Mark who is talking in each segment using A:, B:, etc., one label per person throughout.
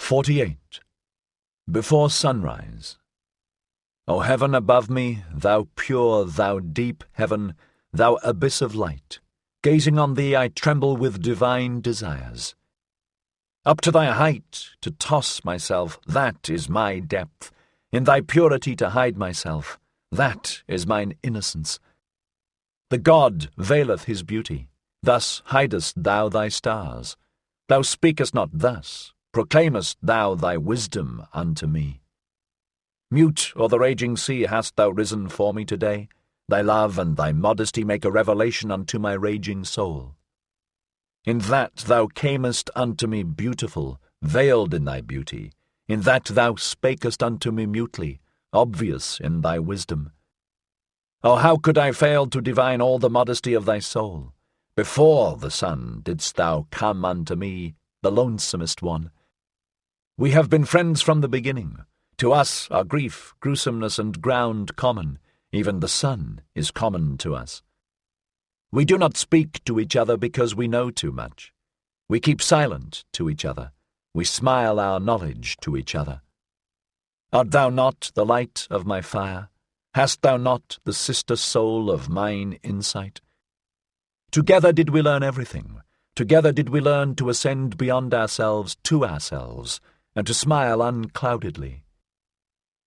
A: 48. Before sunrise. O heaven above me, thou pure, thou deep heaven, thou abyss of light, gazing on thee I tremble with divine desires. Up to thy height to toss myself, that is my depth, in thy purity to hide myself, that is mine innocence. The God veileth his beauty, thus hidest thou thy stars. Thou speakest not thus, proclaimest thou thy wisdom unto me. Mute o'er the raging sea hast thou risen for me today. Thy love and thy modesty make a revelation unto my raging soul. In that thou camest unto me beautiful, veiled in thy beauty, in that thou spakest unto me mutely, obvious in thy wisdom. Oh, how could I fail to divine all the modesty of thy soul? Before the sun didst thou come unto me, the lonesomest one. We have been friends from the beginning. To us are grief, gruesomeness, and ground common. Even the sun is common to us. We do not speak to each other because we know too much. We keep silent to each other. We smile our knowledge to each other. Art thou not the light of my fire? Hast thou not the sister soul of mine insight? Together did we learn everything. Together did we learn to ascend beyond ourselves to ourselves, and to smile uncloudedly.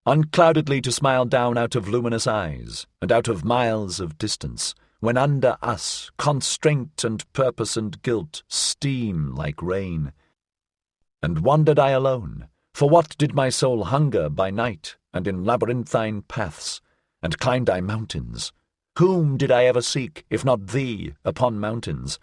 A: Uncloudedly to smile down out of luminous eyes, and out of miles of distance, when under us constraint and purpose and guilt steam like rain. And wandered I alone, for what did my soul hunger by night and in labyrinthine paths, and climbed I mountains? Whom did I ever seek, if not thee, upon mountains?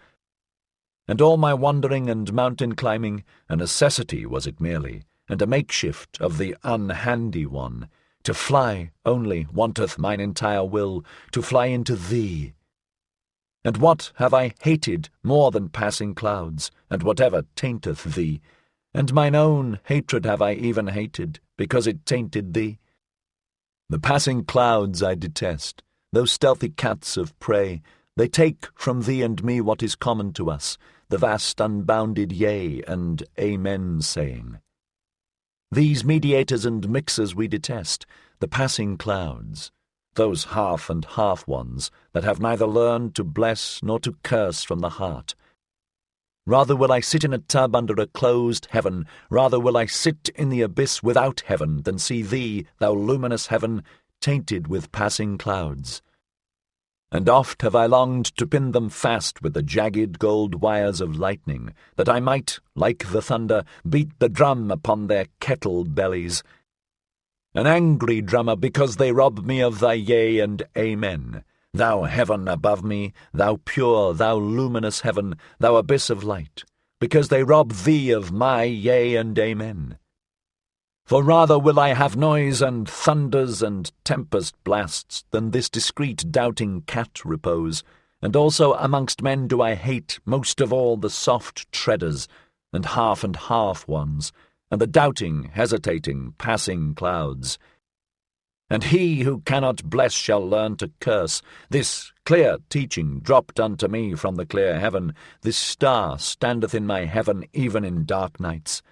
A: And all my wandering and mountain climbing, a necessity was it merely, and a makeshift of the unhandy one. To fly only wanteth mine entire will, to fly into thee. And what have I hated more than passing clouds, and whatever tainteth thee? And mine own hatred have I even hated, because it tainted thee. The passing clouds I detest, those stealthy cats of prey. They take from thee and me what is common to us, the vast unbounded yea and amen saying. These mediators and mixers we detest, the passing clouds, those half and half ones that have neither learned to bless nor to curse from the heart. Rather will I sit in a tub under a closed heaven, rather will I sit in the abyss without heaven, than see thee, thou luminous heaven, tainted with passing clouds. And oft have I longed to pin them fast with the jagged gold wires of lightning, that I might, like the thunder, beat the drum upon their kettle bellies. An angry drummer, because they rob me of thy yea and amen. Thou heaven above me, thou pure, thou luminous heaven, thou abyss of light, because they rob thee of my yea and amen. For rather will I have noise and thunders and tempest blasts than this discreet doubting cat repose, and also amongst men do I hate most of all the soft treaders, and half ones, and the doubting, hesitating, passing clouds. And he who cannot bless shall learn to curse. This clear teaching dropped unto me from the clear heaven. This star standeth in my heaven even in dark nights.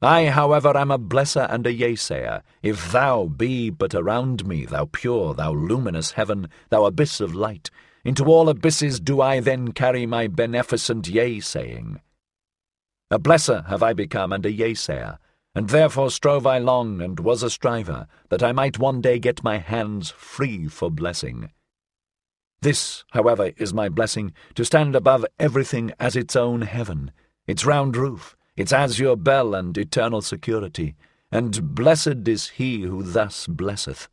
A: I, however, am a blesser and a yea-sayer. If thou be but around me, thou pure, thou luminous heaven, thou abyss of light, into all abysses do I then carry my beneficent yea-saying. A blesser have I become and a yea-sayer, and therefore strove I long and was a striver, that I might one day get my hands free for blessing. This, however, is my blessing, to stand above everything as its own heaven, its round roof, its azure bell and eternal security, and blessed is he who thus blesseth.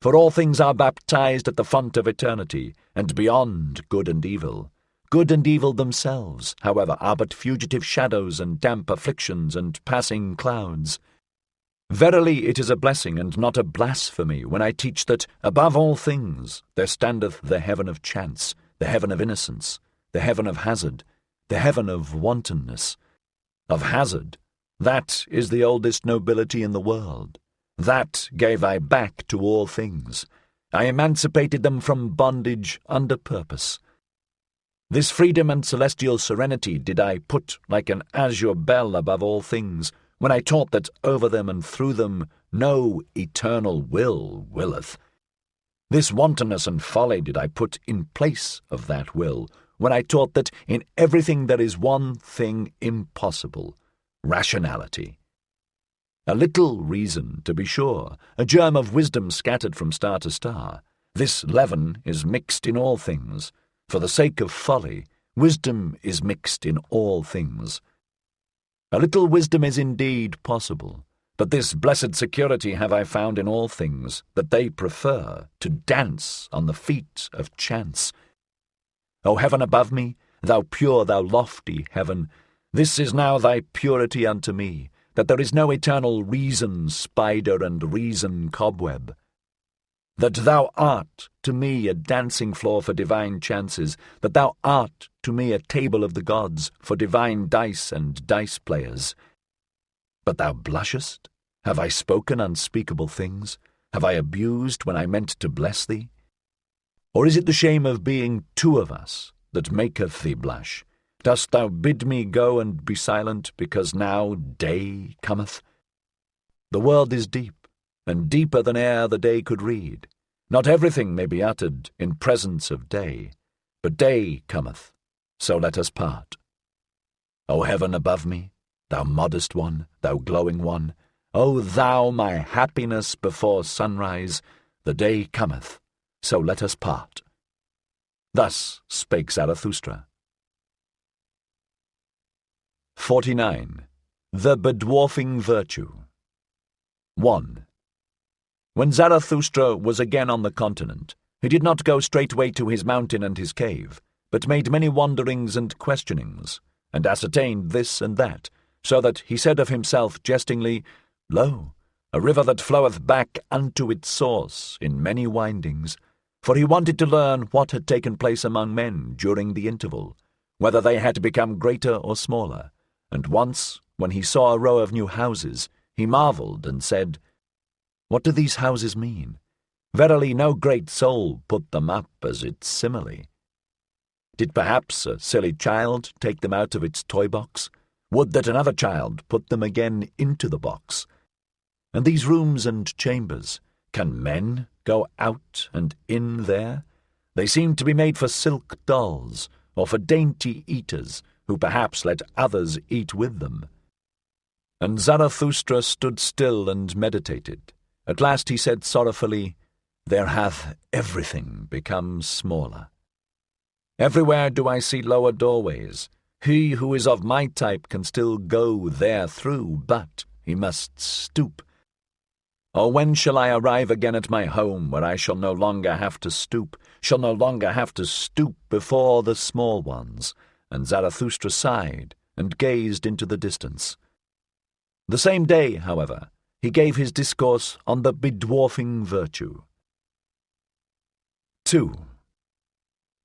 A: For all things are baptized at the font of eternity, and beyond good and evil. Good and evil themselves, however, are but fugitive shadows and damp afflictions and passing clouds. Verily it is a blessing and not a blasphemy when I teach that, above all things, there standeth the heaven of chance, the heaven of innocence, the heaven of hazard, the heaven of wantonness. Of hazard, that is the oldest nobility in the world. That gave I back to all things. I emancipated them from bondage under purpose. This freedom and celestial serenity did I put like an azure bell above all things, when I taught that over them and through them no eternal will willeth. This wantonness and folly did I put in place of that will, when I taught that in everything there is one thing impossible, rationality. A little reason, to be sure, a germ of wisdom scattered from star to star. This leaven is mixed in all things. For the sake of folly, wisdom is mixed in all things. A little wisdom is indeed possible, but this blessed security have I found in all things, that they prefer to dance on the feet of chance. O heaven above me, thou pure, thou lofty heaven, this is now thy purity unto me, that there is no eternal reason spider and reason cobweb. That thou art to me a dancing floor for divine chances, that thou art to me a table of the gods for divine dice and dice players. But thou blushest? Have I spoken unspeakable things? Have I abused when I meant to bless thee? Or is it the shame of being two of us that maketh thee blush? Dost thou bid me go and be silent, because now day cometh? The world is deep, and deeper than e'er the day could read. Not everything may be uttered in presence of day, but day cometh, so let us part. O heaven above me, thou modest one, thou glowing one, O thou my happiness before sunrise, the day cometh, so let us part. Thus spake Zarathustra. 49. The Bedwarfing Virtue. 1. When Zarathustra was again on the continent, he did not go straightway to his mountain and his cave, but made many wanderings and questionings, and ascertained this and that, so that he said of himself jestingly, Lo, a river that floweth back unto its source in many windings, for he wanted to learn what had taken place among men during the interval, whether they had become greater or smaller, and once, when he saw a row of new houses, he marvelled and said, What do these houses mean? Verily no great soul put them up as its simile. Did perhaps a silly child take them out of its toy box? Would that another child put them again into the box. And these rooms and chambers, can men go out and in there? They seem to be made for silk dolls, or for dainty eaters, who perhaps let others eat with them. And Zarathustra stood still and meditated. At last he said sorrowfully, There hath everything become smaller. Everywhere do I see lower doorways. He who is of my type can still go there through, but he must stoop. Or when shall I arrive again at my home, where I shall no longer have to stoop, before the small ones? And Zarathustra sighed and gazed into the distance. The same day, however, he gave his discourse on the bedwarfing virtue. 2.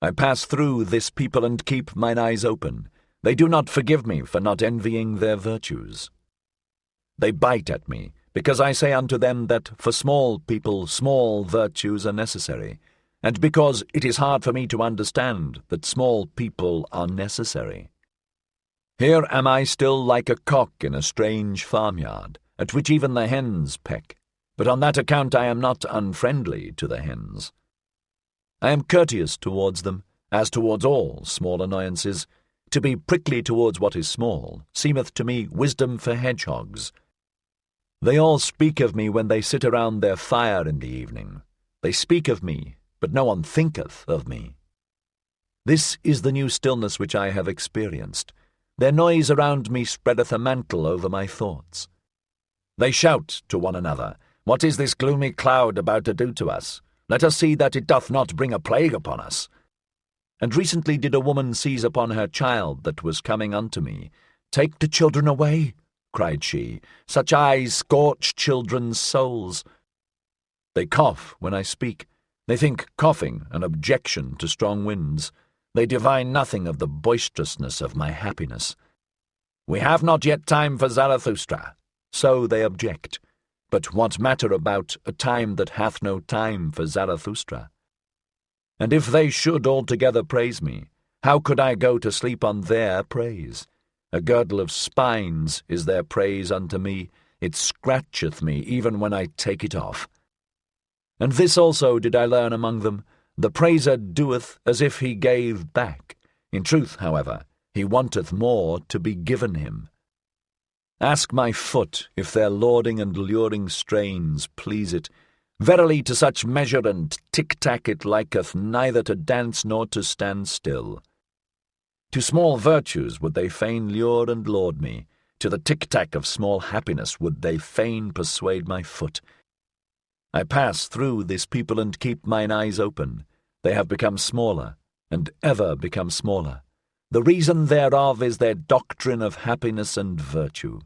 A: I pass through this people and keep mine eyes open. They do not forgive me for not envying their virtues. They bite at me, because I say unto them that for small people small virtues are necessary, and because it is hard for me to understand that small people are necessary. Here am I still like a cock in a strange farmyard, at which even the hens peck, but on that account I am not unfriendly to the hens. I am courteous towards them, as towards all small annoyances. To be prickly towards what is small seemeth to me wisdom for hedgehogs. They all speak of me when they sit around their fire in the evening. They speak of me, but no one thinketh of me. This is the new stillness which I have experienced. Their noise around me spreadeth a mantle over my thoughts. They shout to one another, What is this gloomy cloud about to do to us? Let us see that it doth not bring a plague upon us. And recently did a woman seize upon her child that was coming unto me. Take the children away, cried she. Such eyes scorch children's souls. They cough when I speak. They think coughing an objection to strong winds. They divine nothing of the boisterousness of my happiness. We have not yet time for Zarathustra. So they object. But what matter about a time that hath no time for Zarathustra? And if they should altogether praise me, How could I go to sleep on their praise? A girdle of spines is their praise unto me. It scratcheth me even when I take it off. And this also did I learn among them, the praiser doeth as if he gave back. In truth, however, he wanteth more to be given him. Ask my foot if their lauding and luring strains please it. Verily to such measure and tick-tack it liketh neither to dance nor to stand still. To small virtues would they fain lure and laud me. To the tick-tack of small happiness would they fain persuade my foot. I pass through this people and keep mine eyes open. They have become smaller, and ever become smaller. The reason thereof is their doctrine of happiness and virtue.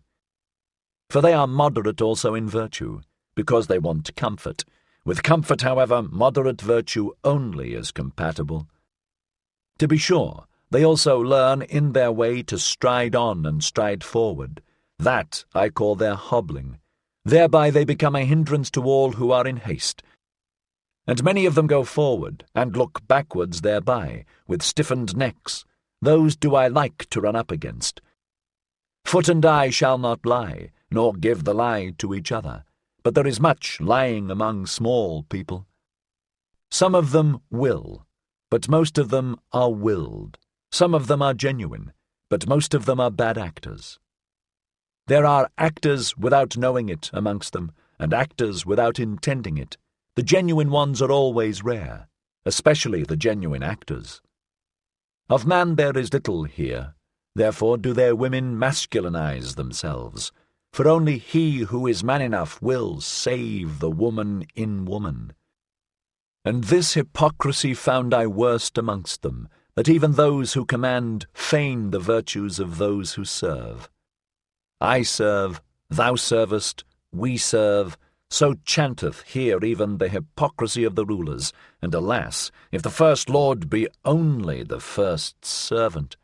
A: For they are moderate also in virtue, because they want comfort. With comfort, however, moderate virtue only is compatible. To be sure, they also learn in their way to stride on and stride forward. That I call their hobbling. Thereby they become a hindrance to all who are in haste. And many of them go forward, and look backwards thereby, with stiffened necks. Those do I like to run up against. Foot and eye shall not lie, nor give the lie to each other. But there is much lying among small people. Some of them will, but most of them are willed. Some of them are genuine, but most of them are bad actors. There are actors without knowing it amongst them, and actors without intending it. The genuine ones are always rare, especially the genuine actors. Of man there is little here, therefore do their women masculinize themselves, for only he who is man enough will save the woman in woman. And this hypocrisy found I worst amongst them, that even those who command feign the virtues of those who serve. I serve, thou servest, we serve, so chanteth here even the hypocrisy of the rulers, and alas, if the first lord be only the first servant.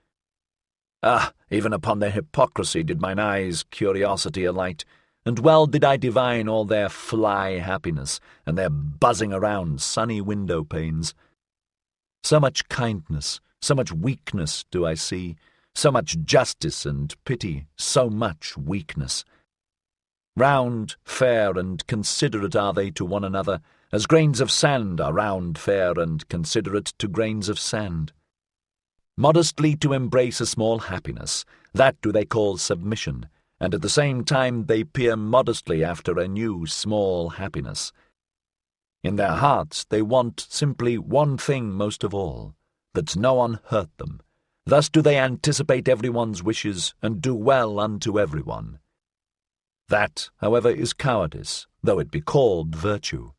A: Ah, even upon their hypocrisy did mine eyes' curiosity alight, and well did I divine all their fly happiness, and their buzzing around sunny window panes. So much kindness, so much weakness do I see, so much justice and pity, so much weakness. Round, fair, and considerate are they to one another, as grains of sand are round, fair, and considerate to grains of sand. Modestly to embrace a small happiness, that do they call submission, and at the same time they peer modestly after a new small happiness. In their hearts they want simply one thing most of all, that no one hurt them. Thus do they anticipate everyone's wishes, and do well unto everyone. That, however, is cowardice, though it be called virtue.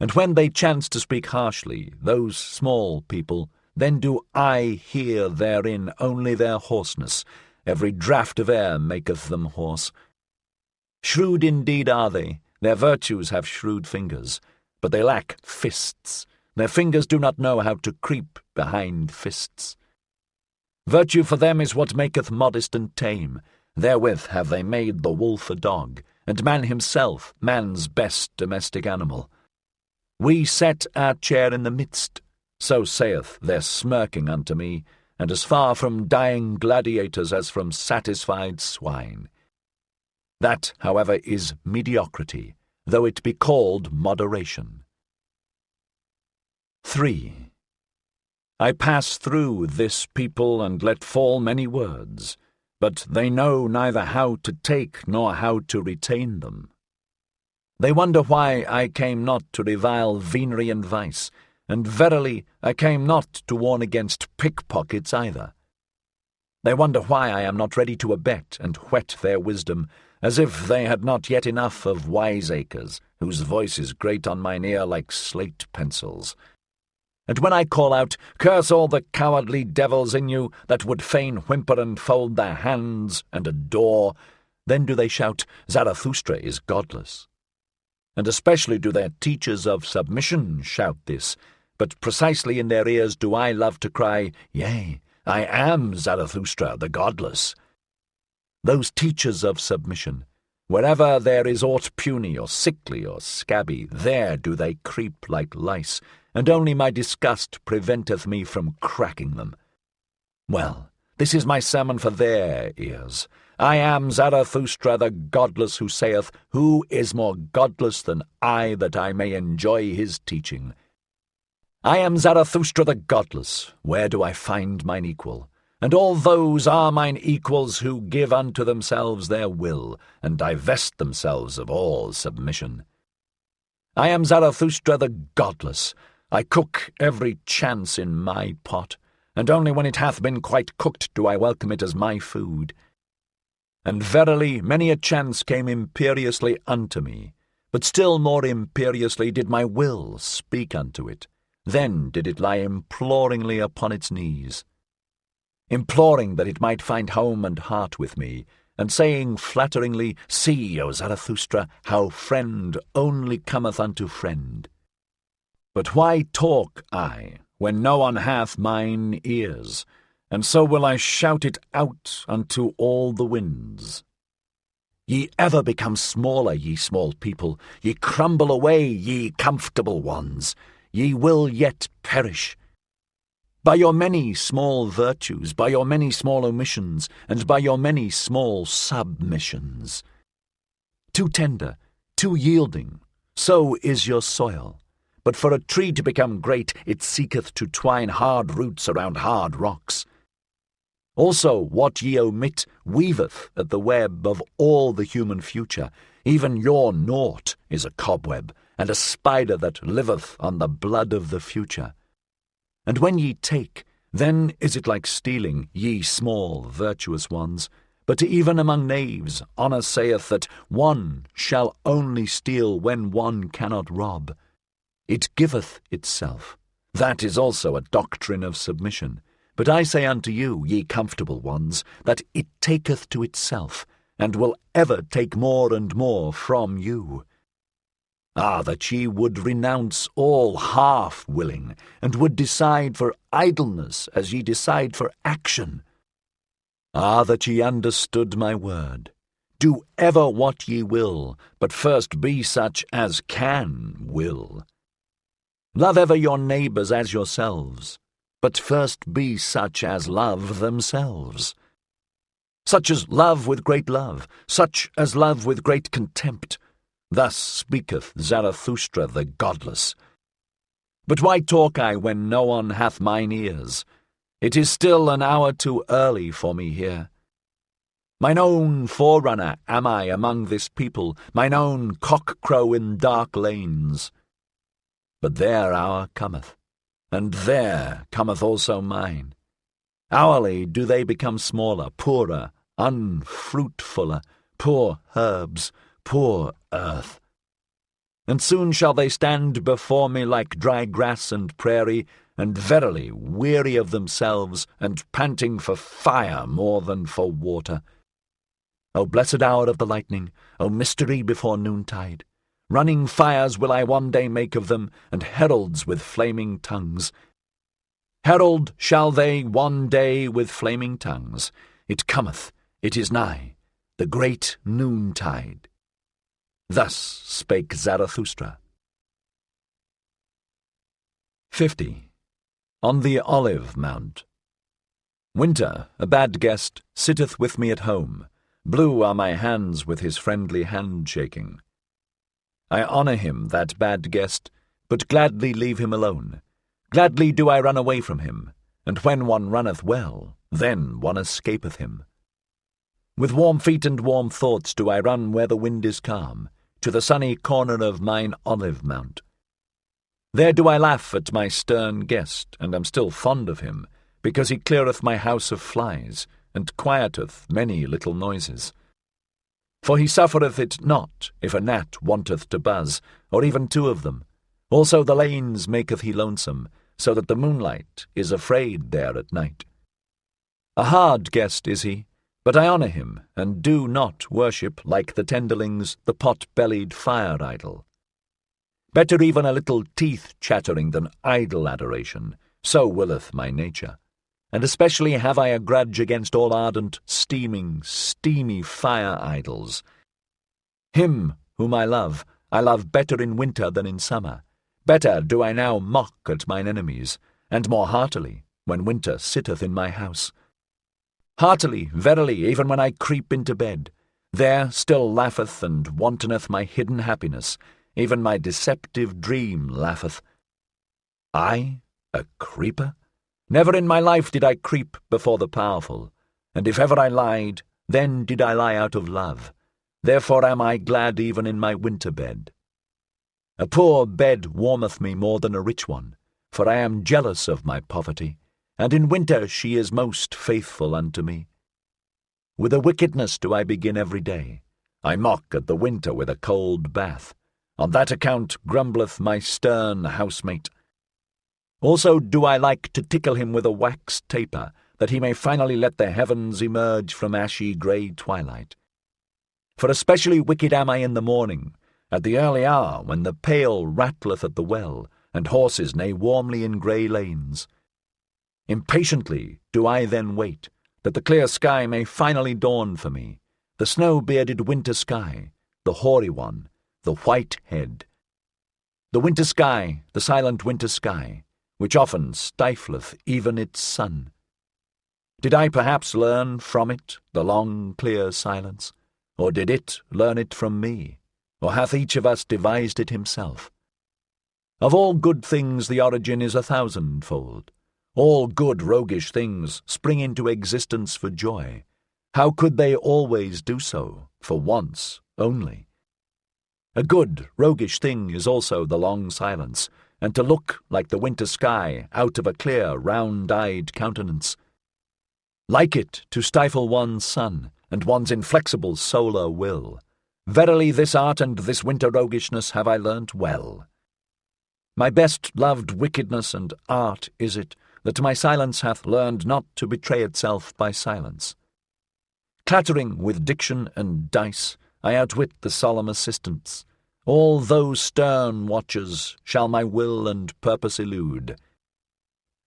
A: And when they chance to speak harshly, those small people, then do I hear therein only their hoarseness. Every draught of air maketh them hoarse. Shrewd indeed are they, their virtues have shrewd fingers, but they lack fists. Their fingers do not know how to creep behind fists. Virtue for them is what maketh modest and tame. Therewith have they made the wolf a dog, and man himself man's best domestic animal. We set our chair in the midst, so saith their smirking unto me, and as far from dying gladiators as from satisfied swine. That, however, is mediocrity, though it be called moderation. 3. I pass through this people and let fall many words, but they know neither how to take nor how to retain them. They wonder why I came not to revile venery and vice, and verily I came not to warn against pickpockets either. They wonder why I am not ready to abet and whet their wisdom, as if they had not yet enough of wiseacres, whose voices grate on mine ear like slate pencils. And when I call out, curse all the cowardly devils in you that would fain whimper and fold their hands and adore, then do they shout, Zarathustra is godless. And especially do their teachers of submission shout this, but precisely in their ears do I love to cry, Yea, I am Zarathustra the godless. Those teachers of submission, wherever there is aught puny or sickly or scabby, there do they creep like lice, and only my disgust preventeth me from cracking them. Well, this is my sermon for their ears. I am Zarathustra the godless, who saith, Who is more godless than I, that I may enjoy his teaching? I am Zarathustra the godless. Where do I find mine equal? And all those are mine equals who give unto themselves their will, and divest themselves of all submission. I am Zarathustra the godless. I cook every chance in my pot, and only when it hath been quite cooked do I welcome it as my food. And verily many a chance came imperiously unto me, but still more imperiously did my will speak unto it. Then did it lie imploringly upon its knees, imploring that it might find home and heart with me, and saying flatteringly, See, O Zarathustra, how friend only cometh unto friend. But why talk I, when no one hath mine ears? And so will I shout it out unto all the winds. Ye ever become smaller, ye small people, ye crumble away, ye comfortable ones, ye will yet perish. By your many small virtues, by your many small omissions, and by your many small submissions. Too tender, too yielding, so is your soil. But for a tree to become great, it seeketh to twine hard roots around hard rocks. Also what ye omit weaveth at the web of all the human future. Even your naught is a cobweb, and a spider that liveth on the blood of the future. And when ye take, then is it like stealing, ye small virtuous ones. But even among knaves, honour saith that one shall only steal when one cannot rob. It giveth itself. That is also a doctrine of submission. But I say unto you, ye comfortable ones, that it taketh to itself, and will ever take more and more from you. Ah, that ye would renounce all half-willing, and would decide for idleness as ye decide for action. Ah, that ye understood my word. Do ever what ye will, but first be such as can will. Love ever your neighbours as yourselves, but first be such as love themselves. Such as love with great love, such as love with great contempt. Thus speaketh Zarathustra the godless. But why talk I when no one hath mine ears? It is still an hour too early for me here. Mine own forerunner am I among this people, mine own cock-crow in dark lanes. But their hour cometh, and there cometh also mine. Hourly do they become smaller, poorer, unfruitfuller, poor herbs, poor earth. And soon shall they stand before me like dry grass and prairie, and verily weary of themselves, and panting for fire more than for water. O blessed hour of the lightning, O mystery before noontide! Running fires will I one day make of them, and heralds with flaming tongues. Herald shall they one day with flaming tongues. It cometh, it is nigh, the great noontide. Thus spake Zarathustra. 50. On the Olive Mount. Winter, a bad guest, sitteth with me at home. Blue are my hands with his friendly hand-shaking. I honour him, that bad guest, but gladly leave him alone. Gladly do I run away from him, and when one runneth well, then one escapeth him. With warm feet and warm thoughts do I run where the wind is calm, to the sunny corner of mine olive mount. There do I laugh at my stern guest, and am still fond of him, because he cleareth my house of flies, and quieteth many little noises. For he suffereth it not, if a gnat wanteth to buzz, or even two of them. Also the lanes maketh he lonesome, so that the moonlight is afraid there at night. A hard guest is he, but I honour him, and do not worship, like the tenderlings, the pot-bellied fire-idol. Better even a little teeth-chattering than idle adoration, so willeth my nature. And especially have I a grudge against all ardent, steamy fire-idols. Him whom I love better in winter than in summer, Better do I now mock at mine enemies, and more heartily, when winter sitteth in my house. Heartily, verily, even when I creep into bed, there still laugheth and wantoneth my hidden happiness, even my deceptive dream laugheth. I, a creeper? Never in my life did I creep before the powerful, and if ever I lied, then did I lie out of love. Therefore am I glad even in my winter bed. A poor bed warmeth me more than a rich one, for I am jealous of my poverty, and in winter she is most faithful unto me. With a wickedness do I begin every day. I mock at the winter with a cold bath. On that account grumbleth my stern housemate. Also do I like to tickle him with a wax taper, that he may finally let the heavens emerge from ashy grey twilight. For especially wicked am I in the morning, at the early hour when the pail rattleth at the well, and horses neigh warmly in grey lanes. Impatiently do I then wait, that the clear sky may finally dawn for me, the snow-bearded winter sky, the hoary one, the white head. The winter sky, the silent winter sky, which often stifleth even its sun. Did I perhaps learn from it the long, clear silence? Or did it learn it from me? Or hath each of us devised it himself? Of all good things the origin is 1,000-fold. All good roguish things spring into existence for joy. How could they always do so, for once only? A good roguish thing is also the long silence, and to look like the winter sky out of a clear, round-eyed countenance. Like it to stifle one's sun, and one's inflexible solar will. Verily this art and this winter roguishness have I learnt well. My best-loved wickedness and art is it, that my silence hath learned not to betray itself by silence. Clattering with diction and dice, I outwit the solemn assistants. All those stern watchers shall my will and purpose elude.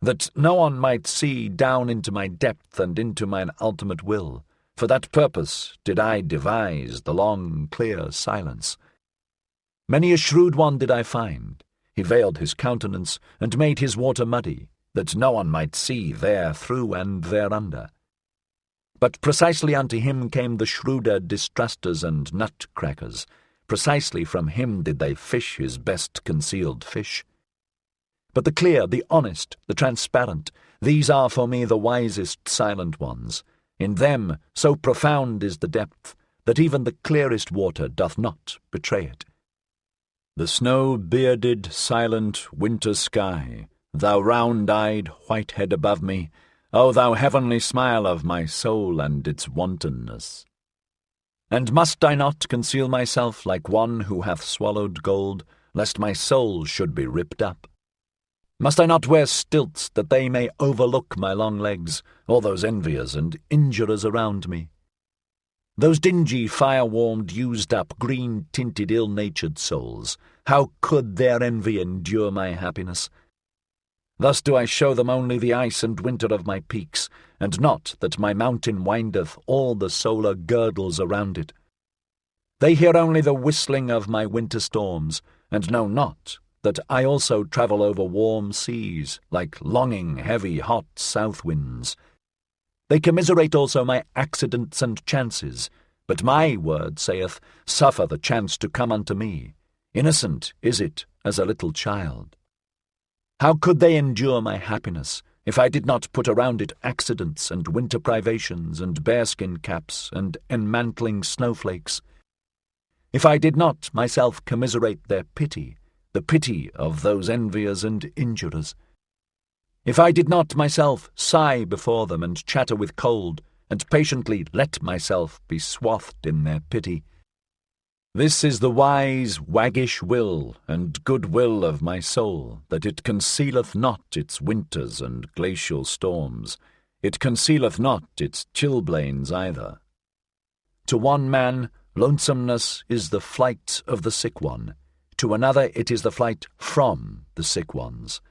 A: That no one might see down into my depth and into mine ultimate will, for that purpose did I devise the long, clear silence. Many a shrewd one did I find. He veiled his countenance and made his water muddy, that no one might see there through and thereunder. But precisely unto him came the shrewder distrusters and nutcrackers. Precisely from him did they fish his best concealed fish. But the clear, the honest, the transparent, these are for me the wisest silent ones. In them so profound is the depth, that even the clearest water doth not betray it. The snow-bearded, silent winter sky, thou round-eyed white head above me, O thou heavenly smile of my soul and its wantonness! And must I not conceal myself like one who hath swallowed gold, lest my soul should be ripped up? Must I not wear stilts that they may overlook my long legs, all those enviers and injurers around me? Those dingy, fire-warmed, used-up, green-tinted, ill-natured souls, how could their envy endure my happiness? Thus do I show them only the ice and winter of my peaks, and not that my mountain windeth all the solar girdles around it. They hear only the whistling of my winter storms, and know not that I also travel over warm seas, like longing, heavy, hot south winds. They commiserate also my accidents and chances, but my word saith, Suffer the chance to come unto me. Innocent is it as a little child. How could they endure my happiness, if I did not put around it accidents and winter privations and bearskin caps and enmantling snowflakes? If I did not myself commiserate their pity, the pity of those enviers and injurers? If I did not myself sigh before them and chatter with cold, and patiently let myself be swathed in their pity? This is the wise, waggish will and good will of my soul, that it concealeth not its winters and glacial storms. It concealeth not its chilblains either. To one man, lonesomeness is the flight of the sick one. To another it is the flight from the sick ones.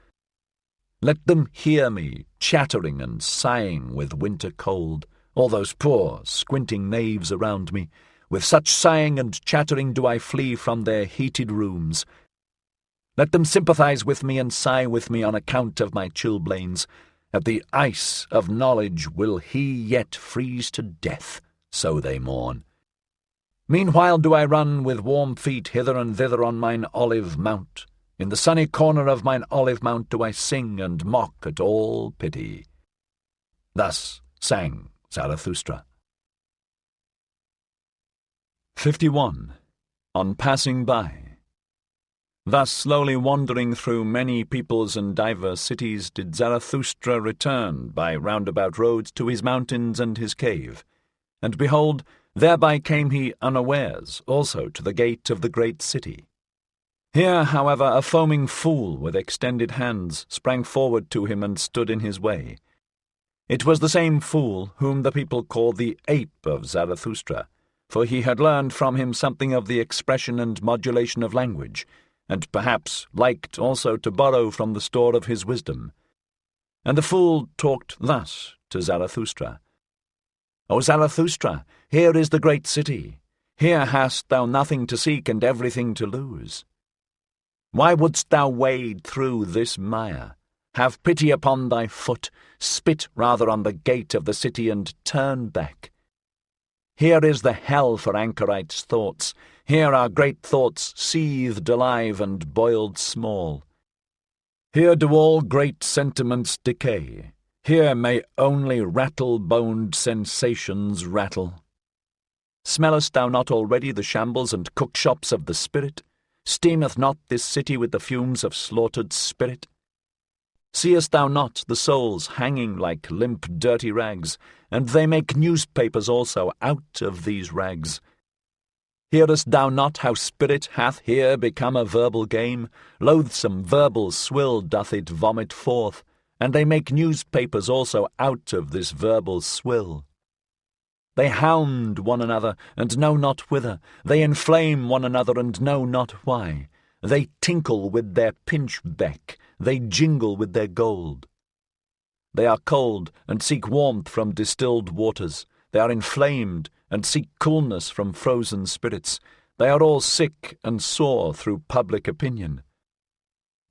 A: Let them hear me chattering and sighing with winter cold, all those poor, squinting knaves around me. With such sighing and chattering do I flee from their heated rooms. Let them sympathize with me and sigh with me on account of my chilblains. At the ice of knowledge will he yet freeze to death, so they mourn. Meanwhile do I run with warm feet hither and thither on mine olive mount. In the sunny corner of mine olive mount do I sing and mock at all pity. Thus sang Zarathustra. 51. On passing by. Thus slowly wandering through many peoples and divers cities did Zarathustra return by roundabout roads to his mountains and his cave. And behold, thereby came he unawares also to the gate of the great city. Here, however, a foaming fool with extended hands sprang forward to him and stood in his way. It was the same fool whom the people called the ape of Zarathustra, for he had learned from him something of the expression and modulation of language, and perhaps liked also to borrow from the store of his wisdom. And the fool talked thus to Zarathustra. O Zarathustra, here is the great city. Here hast thou nothing to seek and everything to lose. Why wouldst thou wade through this mire? Have pity upon thy foot, spit rather on the gate of the city and turn back. Here is the hell for anchorites' thoughts. Here are great thoughts seethed alive and boiled small. Here do all great sentiments decay. Here may only rattle-boned sensations rattle. Smellest thou not already the shambles and cookshops of the spirit? Steameth not this city with the fumes of slaughtered spirit? Seest thou not the souls hanging like limp dirty rags, and they make newspapers also out of these rags? Hearest thou not how spirit hath here become a verbal game? Loathsome verbal swill doth it vomit forth, and they make newspapers also out of this verbal swill. They hound one another, and know not whither. They inflame one another, and know not why. They tinkle with their pinchbeck, they jingle with their gold. They are cold, and seek warmth from distilled waters. They are inflamed, and seek coolness from frozen spirits. They are all sick and sore through public opinion.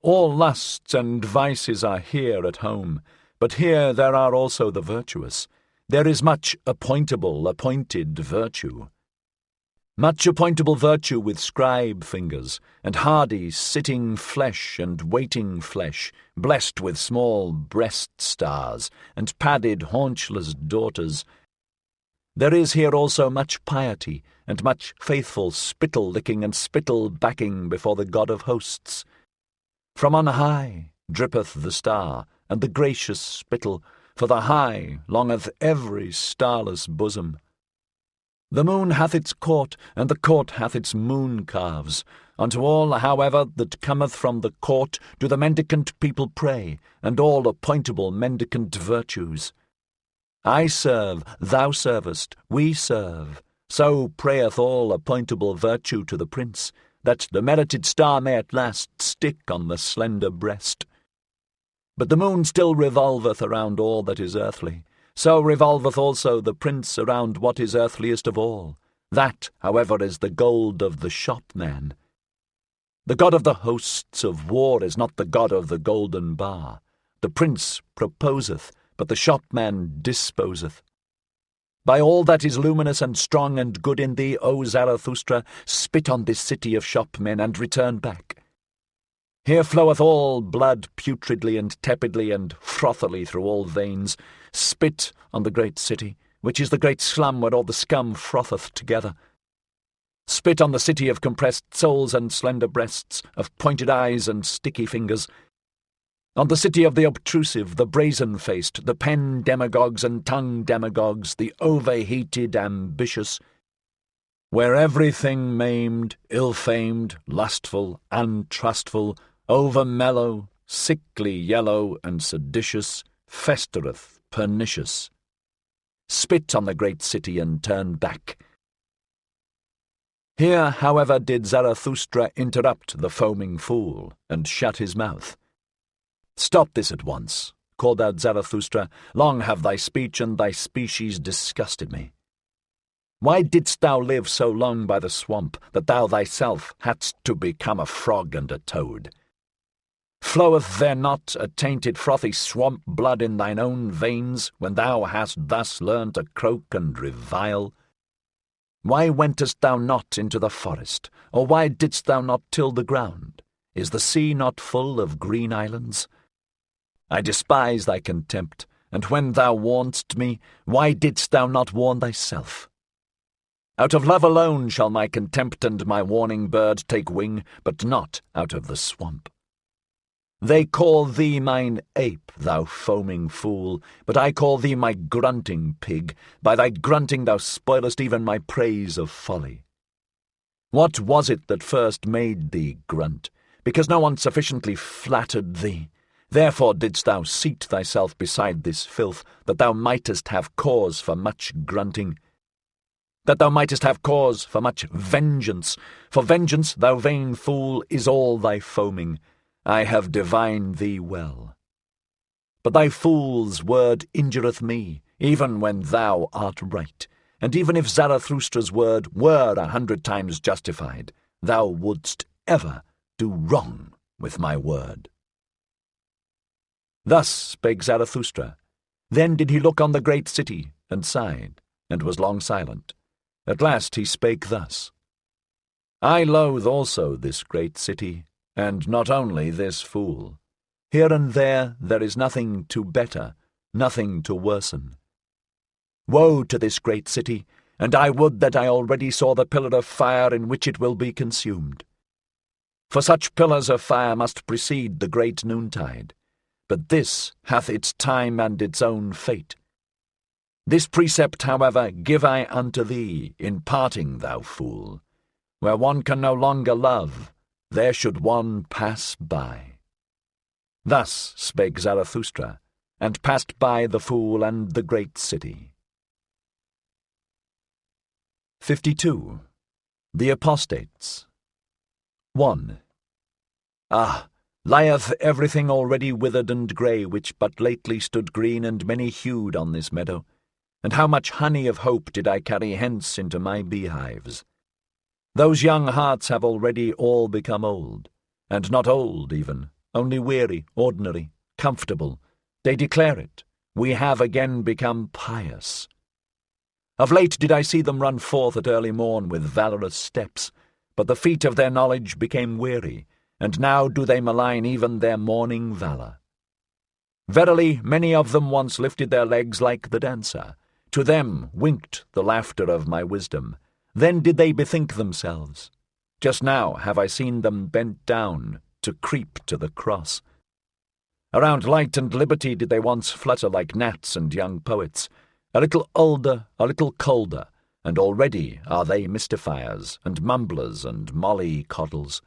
A: All lusts and vices are here at home, but here there are also the virtuous. There is much appointed virtue. Much appointable virtue with scribe fingers, and hardy sitting flesh and waiting flesh, blessed with small breast stars, and padded haunchless daughters. There is here also much piety, and much faithful spittle-licking and spittle-backing before the God of hosts. From on high drippeth the star, and the gracious spittle, for the high longeth every starless bosom. The moon hath its court, and the court hath its moon calves. Unto all, however, that cometh from the court do the mendicant people pray, and all appointable mendicant virtues. I serve, thou servest, we serve. So prayeth all appointable virtue to the prince, that the merited star may at last stick on the slender breast. But the moon still revolveth around all that is earthly. So revolveth also the prince around what is earthliest of all. That, however, is the gold of the shopman. The god of the hosts of war is not the god of the golden bar. The prince proposeth, but the shopman disposeth. By all that is luminous and strong and good in thee, O Zarathustra, spit on this city of shopmen and return back. Here floweth all blood putridly and tepidly and frothily through all veins. Spit on the great city, which is the great slum where all the scum frotheth together. Spit on the city of compressed souls and slender breasts, of pointed eyes and sticky fingers. On the city of the obtrusive, the brazen-faced, the pen demagogues and tongue demagogues, the overheated ambitious, where everything maimed, ill-famed, lustful, untrustful, over-mellow, sickly yellow, and seditious, festereth, pernicious. Spit on the great city and turn back. Here, however, did Zarathustra interrupt the foaming fool, and shut his mouth. Stop this at once, called out Zarathustra. Long have thy speech and thy species disgusted me. Why didst thou live so long by the swamp, that thou thyself hadst to become a frog and a toad? Floweth there not a tainted frothy swamp blood in thine own veins, when thou hast thus learned to croak and revile? Why wentest thou not into the forest, or why didst thou not till the ground? Is the sea not full of green islands? I despise thy contempt, and when thou warnedst me, why didst thou not warn thyself? Out of love alone shall my contempt and my warning bird take wing, but not out of the swamp. They call thee mine ape, thou foaming fool, but I call thee my grunting pig. By thy grunting thou spoilest even my praise of folly. What was it that first made thee grunt? Because no one sufficiently flattered thee. Therefore didst thou seat thyself beside this filth, that thou mightest have cause for much grunting, that thou mightest have cause for much vengeance. For vengeance, thou vain fool, is all thy foaming. I have divined thee well. But thy fool's word injureth me, even when thou art right. And even if Zarathustra's word were 100 times justified, thou wouldst ever do wrong with my word. Thus spake Zarathustra. Then did he look on the great city, and sighed, and was long silent. At last he spake thus: I loathe also this great city, and not only this fool. Here and there is nothing to better, nothing to worsen. Woe to this great city, and I would that I already saw the pillar of fire in which it will be consumed. For such pillars of fire must precede the great noontide. But this hath its time and its own fate. This precept, however, give I unto thee in parting, thou fool. Where one can no longer love, there should one pass by. Thus spake Zarathustra, and passed by the fool and the great city. 52. The Apostates. 1. Ah! Lieth everything already withered and grey, which but lately stood green and many-hued on this meadow? And how much honey of hope did I carry hence into my beehives? Those young hearts have already all become old, and not old even, only weary, ordinary, comfortable. They declare it. We have again become pious. Of late did I see them run forth at early morn with valorous steps, but the feet of their knowledge became weary, and now do they malign even their morning valour. Verily, many of them once lifted their legs like the dancer. To them winked the laughter of my wisdom. Then did they bethink themselves. Just now have I seen them bent down to creep to the cross. Around light and liberty did they once flutter like gnats and young poets. A little older, a little colder, and already are they mystifiers and mumblers and molly-coddles.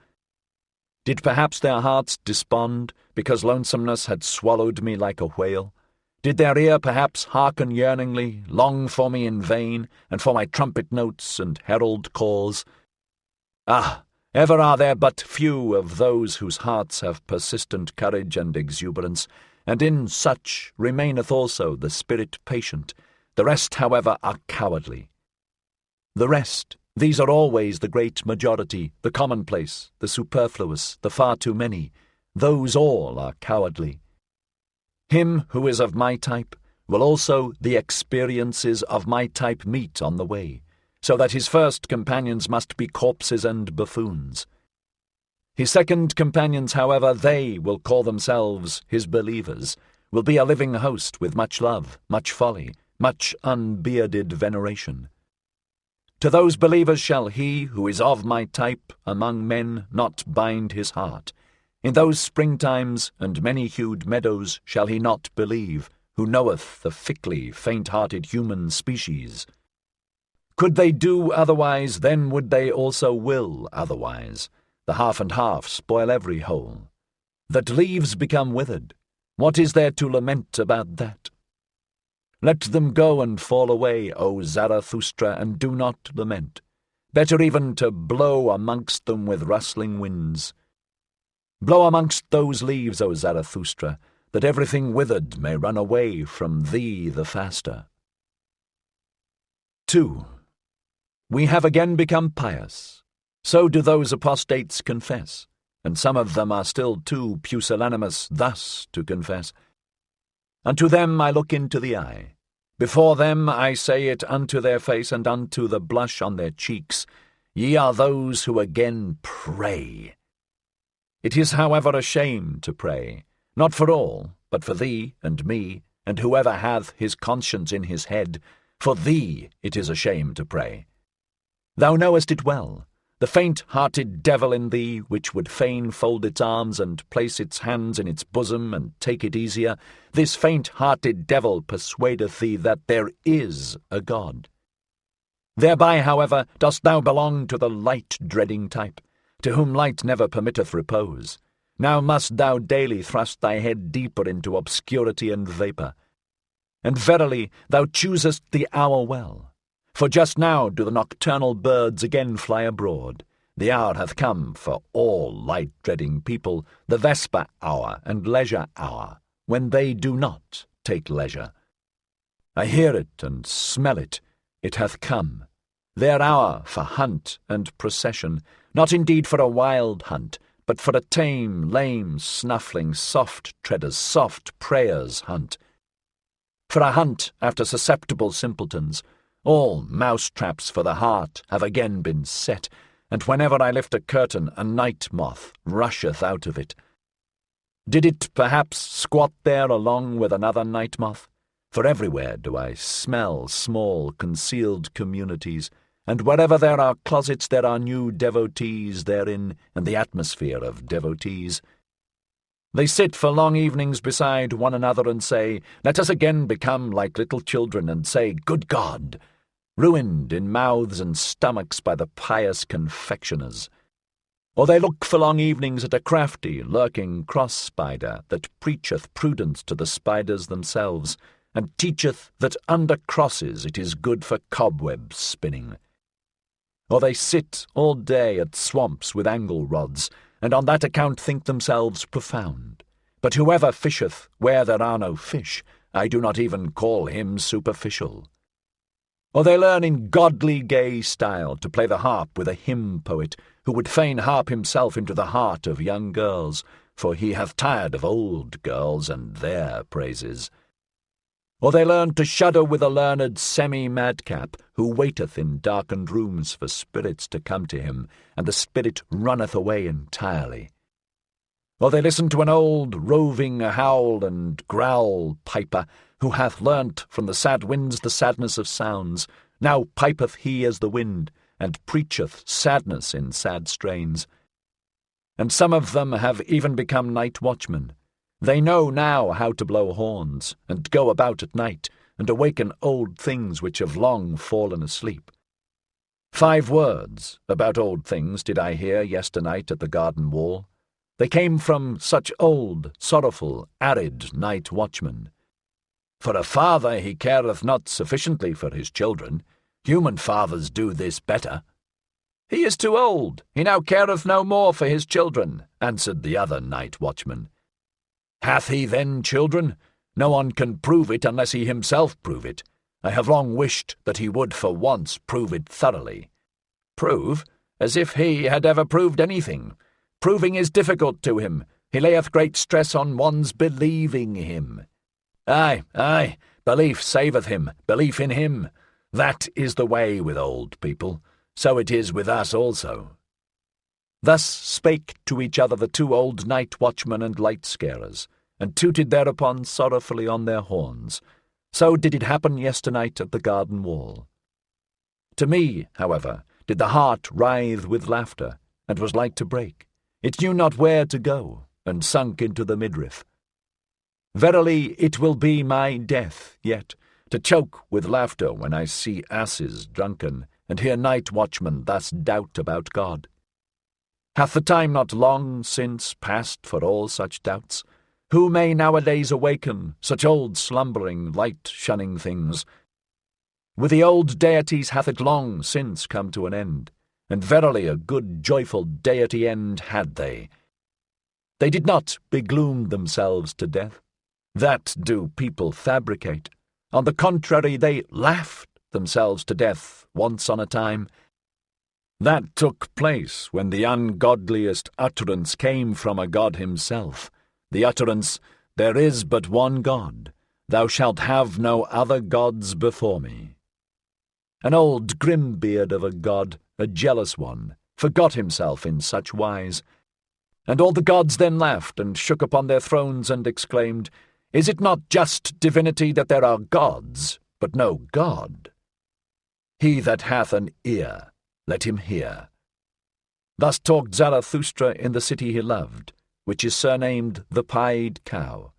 A: Did perhaps their hearts despond, because lonesomeness had swallowed me like a whale? Did their ear perhaps hearken yearningly, long for me in vain, and for my trumpet notes and herald calls? Ah, ever are there but few of those whose hearts have persistent courage and exuberance, and in such remaineth also the spirit patient. The rest, however, are cowardly. The rest, these are always the great majority, the commonplace, the superfluous, the far too many. Those all are cowardly. Him who is of my type will also the experiences of my type meet on the way, so that his first companions must be corpses and buffoons. His second companions, however, they will call themselves his believers, will be a living host with much love, much folly, much unbearded veneration. To those believers shall he, who is of my type among men, not bind his heart. In those springtimes and many-hued meadows shall he not believe, who knoweth the fickly, faint-hearted human species. Could they do otherwise, then would they also will otherwise. The half and half spoil every whole. That leaves become withered, what is there to lament about that? Let them go and fall away, O Zarathustra, and do not lament. Better even to blow amongst them with rustling winds. Blow amongst those leaves, O Zarathustra, that everything withered may run away from thee the faster. 2. We have again become pious. So do those apostates confess. and some of them are still too pusillanimous thus to confess. Unto them I look into the eye. Before them I say it unto their face and unto the blush on their cheeks, ye are those who again pray. It is, however, a shame to pray, not for all, but for thee and me, and whoever hath his conscience in his head. For thee it is a shame to pray. Thou knowest it well, the faint-hearted devil in thee, which would fain fold its arms and place its hands in its bosom and take it easier, this faint-hearted devil persuadeth thee that there is a God. Thereby, however, dost thou belong to the light-dreading type, to whom light never permitteth repose. Now must thou daily thrust thy head deeper into obscurity and vapour. And verily thou choosest the hour well. For just now do the nocturnal birds again fly abroad. The hour hath come for all light-dreading people, the vesper hour and leisure hour, when they do not take leisure. I hear it and smell it. It hath come. Their hour for hunt and procession, not indeed for a wild hunt, but for a tame, lame, snuffling, soft-treaders, soft prayers hunt. For a hunt after susceptible simpletons, all mouse-traps for the heart have again been set, and whenever I lift a curtain, a night-moth rusheth out of it. Did it perhaps squat there along with another night-moth? For everywhere do I smell small, concealed communities, and wherever there are closets there are new devotees therein, and the atmosphere of devotees. They sit for long evenings beside one another and say, "Let us again become like little children," and say, "Good God," ruined in mouths and stomachs by the pious confectioners. Or they look for long evenings at a crafty, lurking cross-spider that preacheth prudence to the spiders themselves, and teacheth that under crosses it is good for cobweb spinning. Or they sit all day at swamps with angle-rods, and on that account think themselves profound. But whoever fisheth where there are no fish, I do not even call him superficial. Or they learn in godly gay style to play the harp with a hymn-poet, who would fain harp himself into the heart of young girls, for he hath tired of old girls and their praises. Or they learn to shudder with a learned semi-madcap, who waiteth in darkened rooms for spirits to come to him, and the spirit runneth away entirely. Or they listen to an old roving howl and growl piper, who hath learnt from the sad winds the sadness of sounds. Now pipeth he as the wind, and preacheth sadness in sad strains. And some of them have even become night watchmen. They know now how to blow horns, and go about at night, and awaken old things which have long fallen asleep. 5 words about old things did I hear yesternight at the garden wall. They came from such old, sorrowful, arid night watchmen. For a father he careth not sufficiently for his children. Human fathers do this better. He is too old, he now careth no more for his children, answered the other night watchman. Hath he then children? No one can prove it unless he himself prove it. I have long wished that he would for once prove it thoroughly. Prove? As if he had ever proved anything. Proving is difficult to him. He layeth great stress on one's believing him. Aye, belief saveth him, belief in him. That is the way with old people. So it is with us also. Thus spake to each other the 2 old night watchmen and light-scarers, and tooted thereupon sorrowfully on their horns. So did it happen yesternight at the garden wall. To me, however, did the heart writhe with laughter, and was like to break. It knew not where to go, and sunk into the midriff. Verily it will be my death yet, to choke with laughter when I see asses drunken, and hear night watchmen thus doubt about God. Hath the time not long since passed for all such doubts? Who may nowadays awaken such old slumbering, light-shunning things? With the old deities hath it long since come to an end, and verily a good joyful deity end had they. They did not begloom themselves to death. That do people fabricate. On the contrary, they laughed themselves to death once on a time. That took place when the ungodliest utterance came from a god himself, the utterance, "There is but one God, thou shalt have no other gods before me." An old grim beard of a god, a jealous one, forgot himself in such wise, and all the gods then laughed and shook upon their thrones and exclaimed, "Is it not just divinity that there are gods, but no God? He that hath an ear, let him hear." Thus talked Zarathustra in the city he loved, which is surnamed the Pied Cow.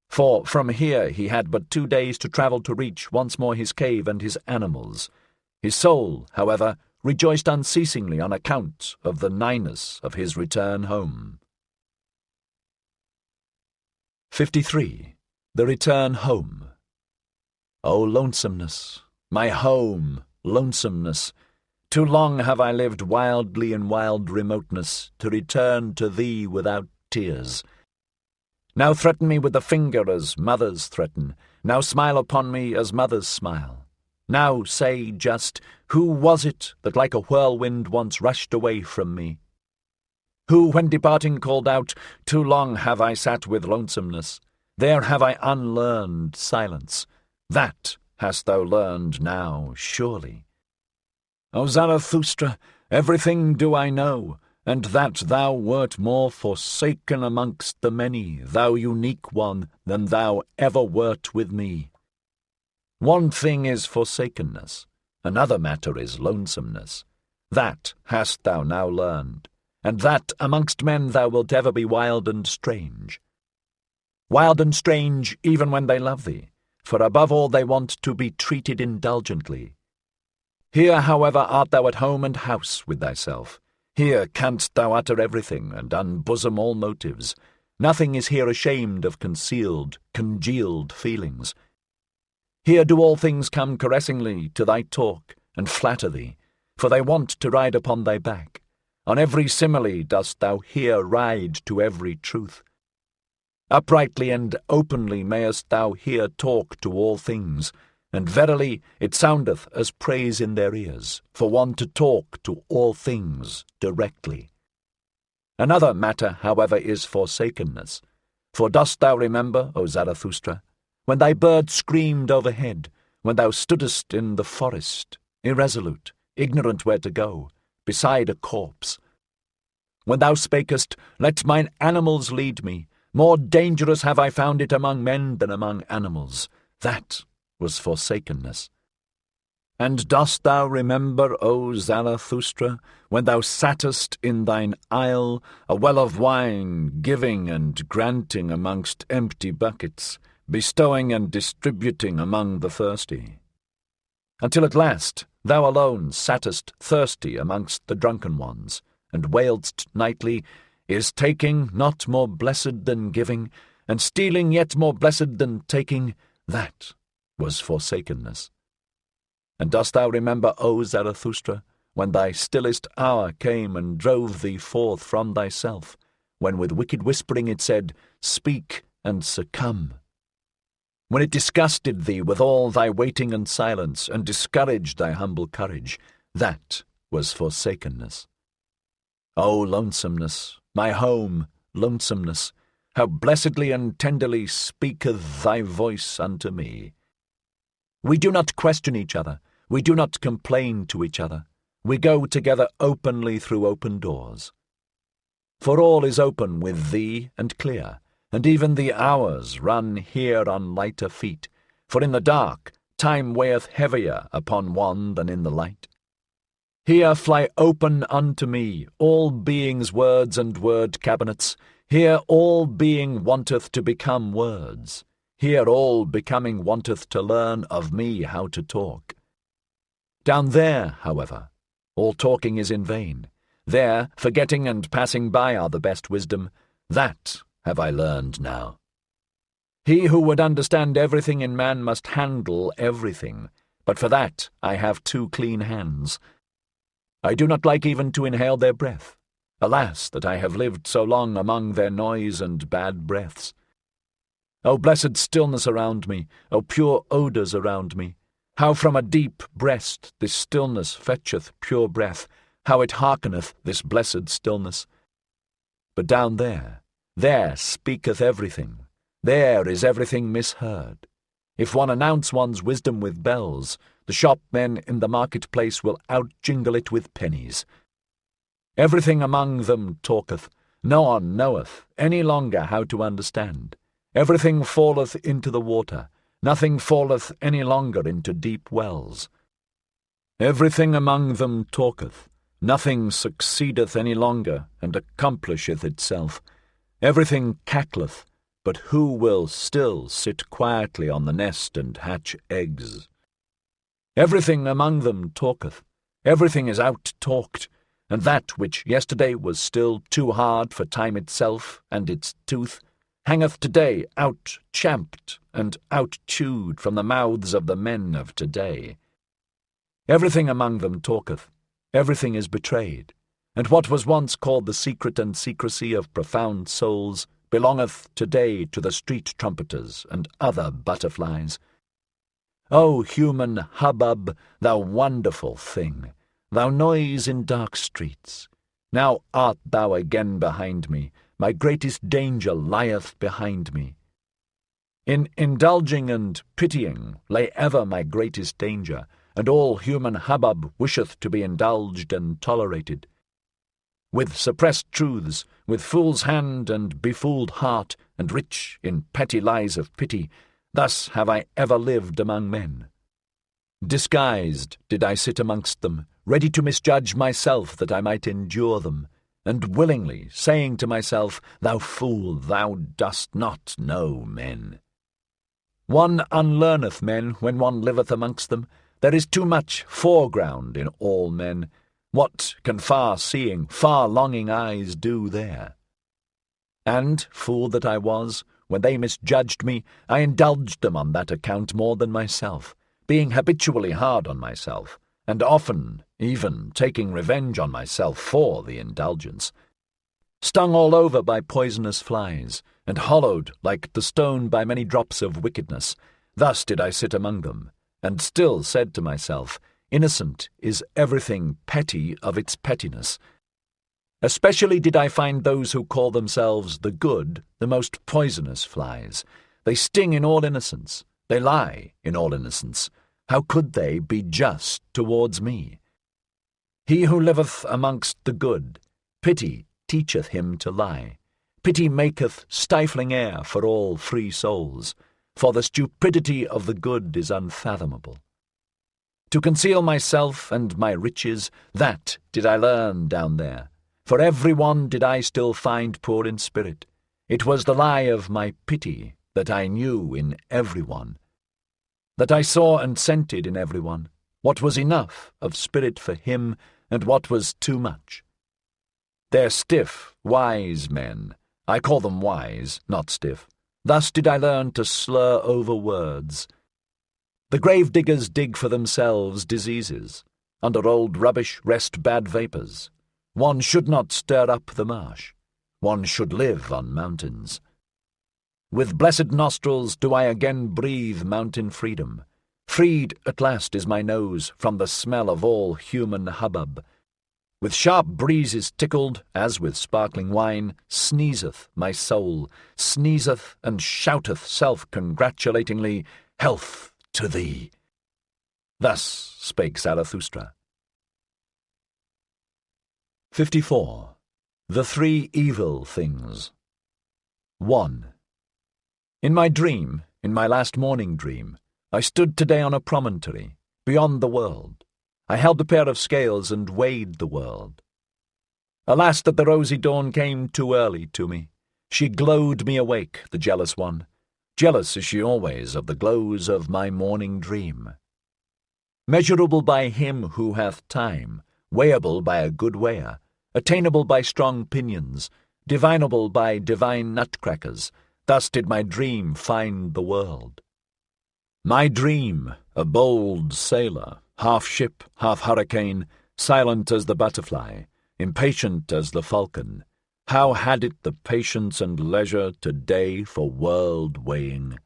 A: For from here he had but 2 days to travel to reach once more his cave and his animals. His soul, however, rejoiced unceasingly on account of the nighness of his return home. 53. The Return Home. O lonesomeness, my home, lonesomeness! Too long have I lived wildly in wild remoteness to return to thee without tears. Now threaten me with the finger as mothers threaten, now smile upon me as mothers smile. Now say just, who was it that like a whirlwind once rushed away from me? Who, when departing, called out, "Too long have I sat with lonesomeness. There have I unlearned silence. That hast thou learned now, surely. O Zarathustra, everything do I know, and that thou wert more forsaken amongst the many, thou unique one, than thou ever wert with me. One thing is forsakenness, another matter is lonesomeness. That hast thou now learned, and that amongst men thou wilt ever be wild and strange. Wild and strange even when they love thee, for above all they want to be treated indulgently. Here, however, art thou at home and house with thyself. Here canst thou utter everything and unbosom all motives. Nothing is here ashamed of concealed, congealed feelings. Here do all things come caressingly to thy talk and flatter thee, for they want to ride upon thy back. On every simile dost thou here ride to every truth. Uprightly and openly mayest thou here talk to all things, and verily it soundeth as praise in their ears, for one to talk to all things directly. Another matter, however, is forsakenness. For dost thou remember, O Zarathustra, when thy bird screamed overhead, when thou stoodest in the forest, irresolute, ignorant where to go, beside a corpse? When thou spakest, "Let mine animals lead me, more dangerous have I found it among men than among animals," that was forsakenness. And dost thou remember, O Zarathustra, when thou sattest in thine isle, a well of wine, giving and granting amongst empty buckets, bestowing and distributing among the thirsty, until at last thou alone sattest thirsty amongst the drunken ones, and wailedst nightly, "Is taking not more blessed than giving, and stealing yet more blessed than taking?" That was forsakenness. And dost thou remember, O Zarathustra, when thy stillest hour came and drove thee forth from thyself, when with wicked whispering it said, "Speak and succumb"? When it disgusted thee with all thy waiting and silence, and discouraged thy humble courage, that was forsakenness. O lonesomeness, my home, lonesomeness, how blessedly and tenderly speaketh thy voice unto me. We do not question each other, we do not complain to each other, we go together openly through open doors. For all is open with thee and clear, and even the hours run here on lighter feet, for in the dark time weigheth heavier upon one than in the light. Here fly open unto me all being's words and word cabinets. Here all being wanteth to become words. Here all becoming wanteth to learn of me how to talk. Down there, however, all talking is in vain. There, forgetting and passing by are the best wisdom. That have I learned now. He who would understand everything in man must handle everything, but for that I have 2 clean hands. I do not like even to inhale their breath. Alas, that I have lived so long among their noise and bad breaths. O blessed stillness around me, O pure odours around me, how from a deep breast this stillness fetcheth pure breath, how it hearkeneth, this blessed stillness. But down there speaketh everything, there is everything misheard. If one announce one's wisdom with bells, the shopmen in the marketplace will outjingle it with pennies. Everything among them talketh, no one knoweth any longer how to understand. Everything falleth into the water, nothing falleth any longer into deep wells. Everything among them talketh, nothing succeedeth any longer, and accomplisheth itself. Everything cackleth, but who will still sit quietly on the nest and hatch eggs? Everything among them talketh, everything is out-talked, and that which yesterday was still too hard for time itself and its tooth, hangeth today out-champed and out-chewed from the mouths of the men of today. Everything among them talketh, everything is betrayed, and what was once called the secret and secrecy of profound souls belongeth today to the street trumpeters and other butterflies. O human hubbub, thou wonderful thing, thou noise in dark streets, now art thou again behind me, my greatest danger lieth behind me. In indulging and pitying lay ever my greatest danger, and all human hubbub wisheth to be indulged and tolerated. With suppressed truths, with fool's hand and befooled heart, and rich in petty lies of pity, thus have I ever lived among men. Disguised did I sit amongst them, ready to misjudge myself that I might endure them, and willingly saying to myself, Thou fool, thou dost not know men. One unlearneth men when one liveth amongst them. There is too much foreground in all men. What can far-seeing, far-longing eyes do there? And, fool that I was, when they misjudged me, I indulged them on that account more than myself, being habitually hard on myself, and often even taking revenge on myself for the indulgence. Stung all over by poisonous flies, and hollowed like the stone by many drops of wickedness, thus did I sit among them, and still said to myself, Innocent is everything petty of its pettiness. Especially did I find those who call themselves the good the most poisonous flies. They sting in all innocence, they lie in all innocence. How could they be just towards me? He who liveth amongst the good, pity teacheth him to lie. Pity maketh stifling air for all free souls, for the stupidity of the good is unfathomable. To conceal myself and my riches, that did I learn down there. For every one did I still find poor in spirit. It was the lie of my pity that I knew in every one, that I saw and scented in every one, what was enough of spirit for him and what was too much. They're stiff, wise men. I call them wise, not stiff. Thus did I learn to slur over words. The grave-diggers dig for themselves diseases. Under old rubbish rest bad vapours. One should not stir up the marsh. One should live on mountains. With blessed nostrils do I again breathe mountain freedom. Freed at last is my nose from the smell of all human hubbub. With sharp breezes tickled, as with sparkling wine, sneezeth my soul, sneezeth and shouteth self-congratulatingly, Health to thee! Thus spake Zarathustra. 54. The Three Evil Things. 1. In my dream, in my last morning dream, I stood today on a promontory, beyond the world. I held a pair of scales and weighed the world. Alas that the rosy dawn came too early to me. She glowed me awake, the jealous one. Jealous is she always of the glows of my morning dream. Measurable by him who hath time, weighable by a good weigher, attainable by strong pinions, divinable by divine nutcrackers, thus did my dream find the world. My dream, a bold sailor, half ship, half hurricane, silent as the butterfly, impatient as the falcon, how had it the patience and leisure today for world weighing?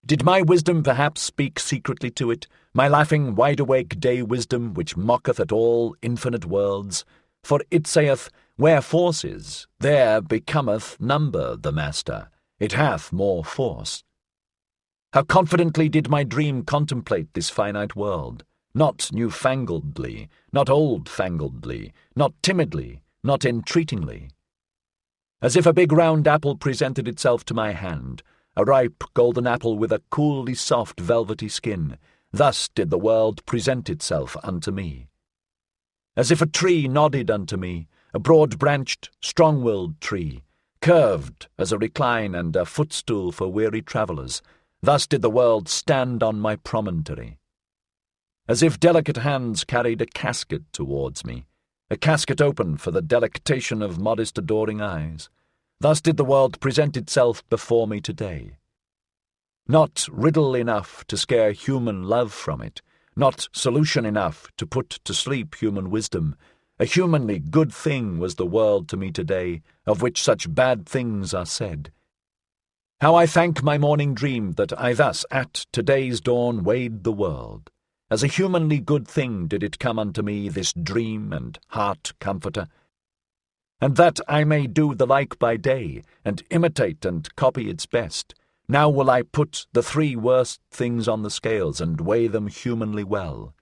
A: Did my wisdom perhaps speak secretly to it, my laughing wide-awake day-wisdom which mocketh at all infinite worlds? For it saith, where force is, there becometh number the master. It hath more force. How confidently did my dream contemplate this finite world, not new-fangledly, not old-fangledly, not timidly, not entreatingly. As if a big round apple presented itself to my hand, a ripe golden apple with a coolly soft velvety skin, thus did the world present itself unto me. As if a tree nodded unto me, a broad-branched, strong-willed tree, curved as a recline and a footstool for weary travellers, thus did the world stand on my promontory. As if delicate hands carried a casket towards me, a casket open for the delectation of modest adoring eyes, thus did the world present itself before me today. Not riddle enough to scare human love from it, not solution enough to put to sleep human wisdom, a humanly good thing was the world to me today, of which such bad things are said. How I thank my morning dream that I thus at today's dawn weighed the world. As a humanly good thing did it come unto me, this dream and heart-comforter, and that I may do the like by day, and imitate and copy its best. Now will I put the 3 worst things on the scales, and weigh them humanly well.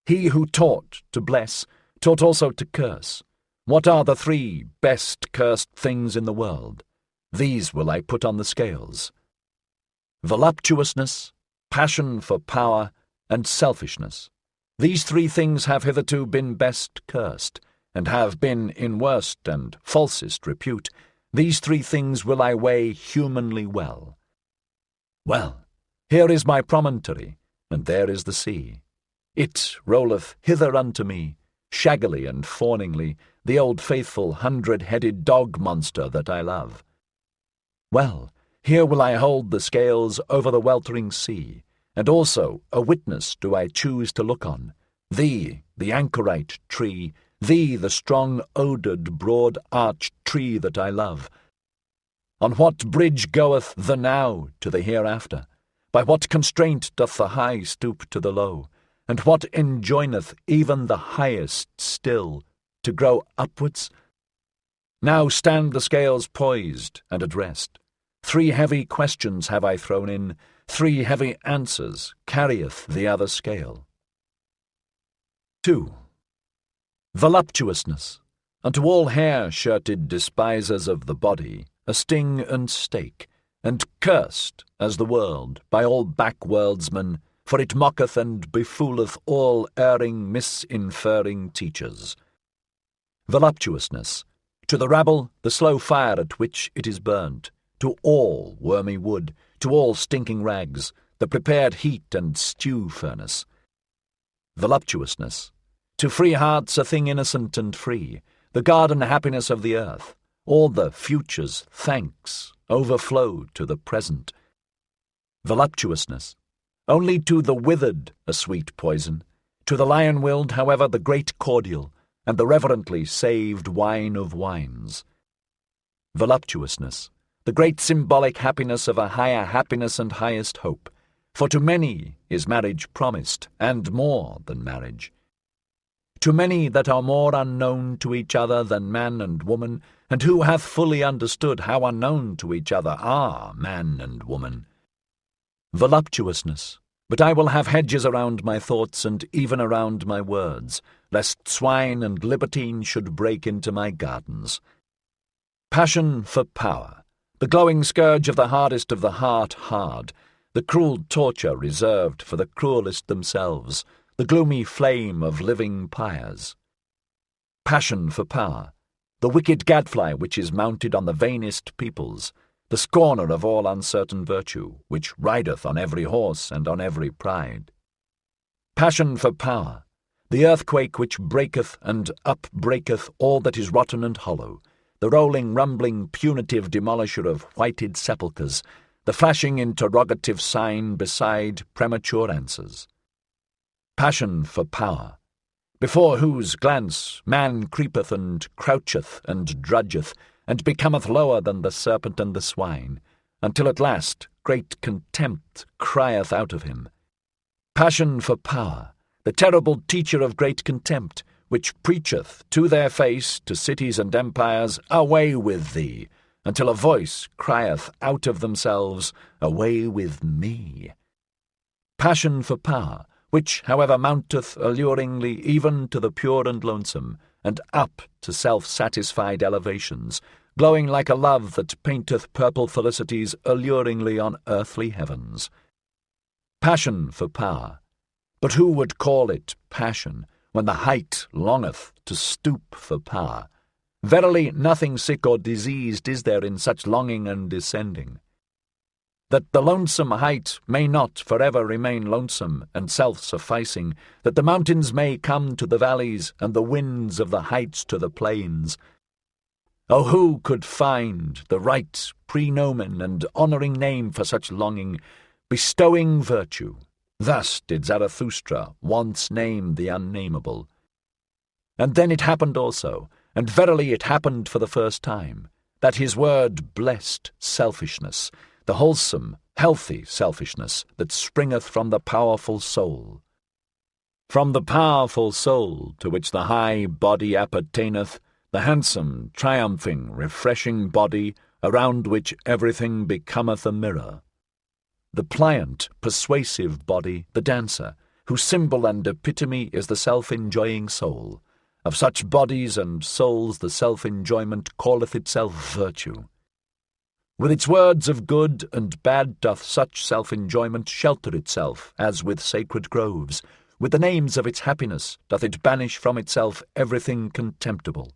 A: He who taught to bless, taught also to curse. What are the 3 best cursed things in the world? These will I put on the scales. Voluptuousness, passion for power, and selfishness. These 3 things have hitherto been best cursed, and have been in worst and falsest repute. These 3 things will I weigh humanly well. Well, here is my promontory, and there is the sea. It rolleth hither unto me, shaggily and fawningly, the old faithful 100-headed dog monster that I love. Well, here will I hold the scales over the weltering sea, and also a witness do I choose to look on, thee, the anchorite tree, thee, the strong-odoured, broad-arched tree that I love. On what bridge goeth the now to the hereafter? By what constraint doth the high stoop to the low? And what enjoineth even the highest still to grow upwards? Now stand the scales poised and at rest. 3 heavy questions have I thrown in, 3 heavy answers carrieth the other scale. 2. Voluptuousness, unto all hair-shirted despisers of the body, a sting and stake, and cursed as the world by all backworldsmen, for it mocketh and befooleth all erring, misinferring teachers. Voluptuousness, to the rabble the slow fire at which it is burnt, to all wormy wood, to all stinking rags, the prepared heat and stew furnace. Voluptuousness, to free hearts a thing innocent and free, the garden happiness of the earth, all the future's thanks overflow to the present. Voluptuousness, only to the withered a sweet poison, to the lion-willed, however, the great cordial, and the reverently saved wine of wines. Voluptuousness, the great symbolic happiness of a higher happiness and highest hope, for to many is marriage promised, and more than marriage. To many that are more unknown to each other than man and woman, and who hath fully understood how unknown to each other are man and woman. Voluptuousness, but I will have hedges around my thoughts and even around my words, lest swine and libertine should break into my gardens. Passion for power, the glowing scourge of the hardest of the heart hard, the cruel torture reserved for the cruelest themselves, the gloomy flame of living pyres. Passion for power, the wicked gadfly which is mounted on the vainest peoples, the scorner of all uncertain virtue, which rideth on every horse and on every pride. Passion for power, the earthquake which breaketh and upbreaketh all that is rotten and hollow, the rolling, rumbling, punitive demolisher of whited sepulchres, the flashing interrogative sign beside premature answers. Passion for power, before whose glance man creepeth and croucheth and drudgeth, and becometh lower than the serpent and the swine, until at last great contempt crieth out of him. Passion for power, the terrible teacher of great contempt, which preacheth to their face, to cities and empires, away with thee, until a voice crieth out of themselves, away with me. Passion for power, which, however, mounteth alluringly even to the pure and lonesome, and up to self-satisfied elevations, glowing like a love that painteth purple felicities alluringly on earthly heavens. Passion for power. But who would call it passion, when the height longeth to stoop for power? Verily nothing sick or diseased is there in such longing and descending. That the lonesome height may not forever remain lonesome and self-sufficing, that the mountains may come to the valleys, and the winds of the heights to the plains. Oh, who could find the right prenomen and honouring name for such longing, bestowing virtue? Thus did Zarathustra once name the unnameable. And then it happened also, and verily it happened for the first time, that his word blessed selfishness, the wholesome, healthy selfishness that springeth from the powerful soul. From the powerful soul to which the high body appertaineth, the handsome, triumphing, refreshing body, around which everything becometh a mirror. The pliant, persuasive body, the dancer, whose symbol and epitome is the self-enjoying soul. Of such bodies and souls the self-enjoyment calleth itself virtue. With its words of good and bad doth such self-enjoyment shelter itself, as with sacred groves. With the names of its happiness doth it banish from itself everything contemptible.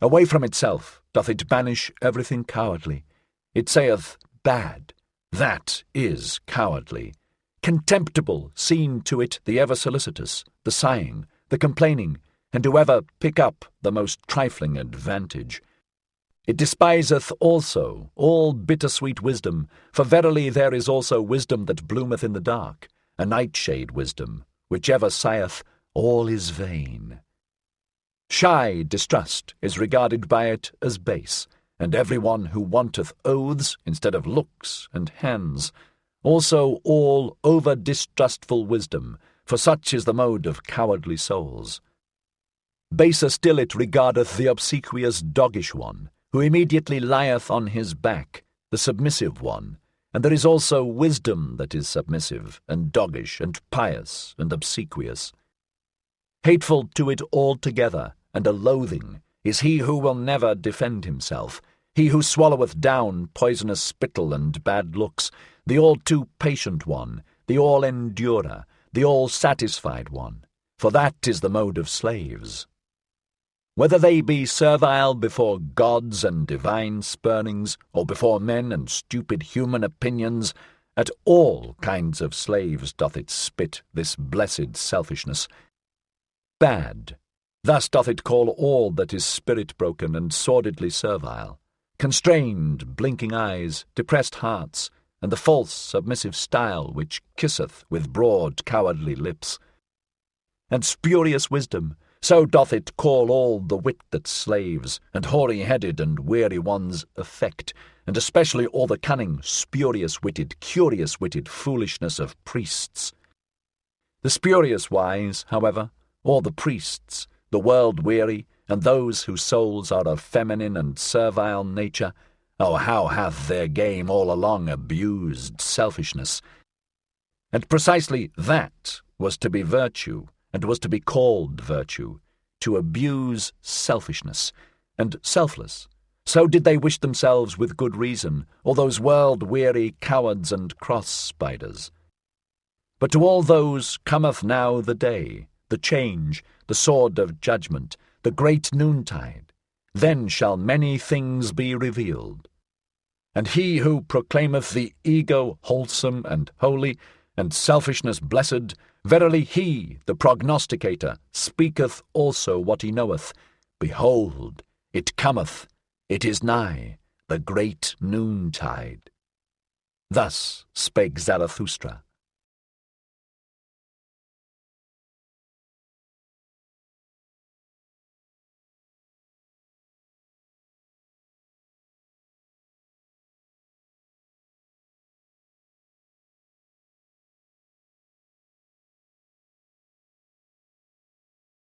A: Away from itself doth it banish everything cowardly. It saith, bad, that is cowardly. Contemptible seem to it the ever-solicitous, the sighing, the complaining, and whoever pick up the most trifling advantage. It despiseth also all bitter-sweet wisdom, for verily there is also wisdom that bloometh in the dark, a nightshade wisdom, which ever sigheth, all is vain. Shy distrust is regarded by it as base, and every one who wanteth oaths instead of looks and hands. Also all over-distrustful wisdom, for such is the mode of cowardly souls. Baser still it regardeth the obsequious doggish one, who immediately lieth on his back, the submissive one, and there is also wisdom that is submissive, and doggish, and pious, and obsequious. Hateful to it altogether, and a loathing, is he who will never defend himself, he who swalloweth down poisonous spittle and bad looks, the all-too-patient one, the all-endurer, the all-satisfied one, for that is the mode of slaves. Whether they be servile before gods and divine spurnings, or before men and stupid human opinions, at all kinds of slaves doth it spit this blessed selfishness. Bad, thus doth it call all that is spirit-broken and sordidly servile, constrained, blinking eyes, depressed hearts, and the false, submissive style which kisseth with broad, cowardly lips. And spurious wisdom, so doth it call all the wit that slaves, and hoary-headed and weary ones affect, and especially all the cunning, spurious-witted, curious-witted foolishness of priests. The spurious-wise, however, or the priests, the world-weary, and those whose souls are of feminine and servile nature, oh, how hath their game all along abused selfishness! And precisely that was to be virtue, and was to be called virtue, to abuse selfishness, and selfless. So did they wish themselves with good reason, all those world-weary cowards and cross-spiders. But to all those cometh now the day, the change, the sword of judgment, the great noontide. Then shall many things be revealed. And he who proclaimeth the ego wholesome and holy, and selfishness blessed, verily he, the prognosticator, speaketh also what he knoweth. Behold, it cometh, it is nigh, the great noontide. Thus spake Zarathustra.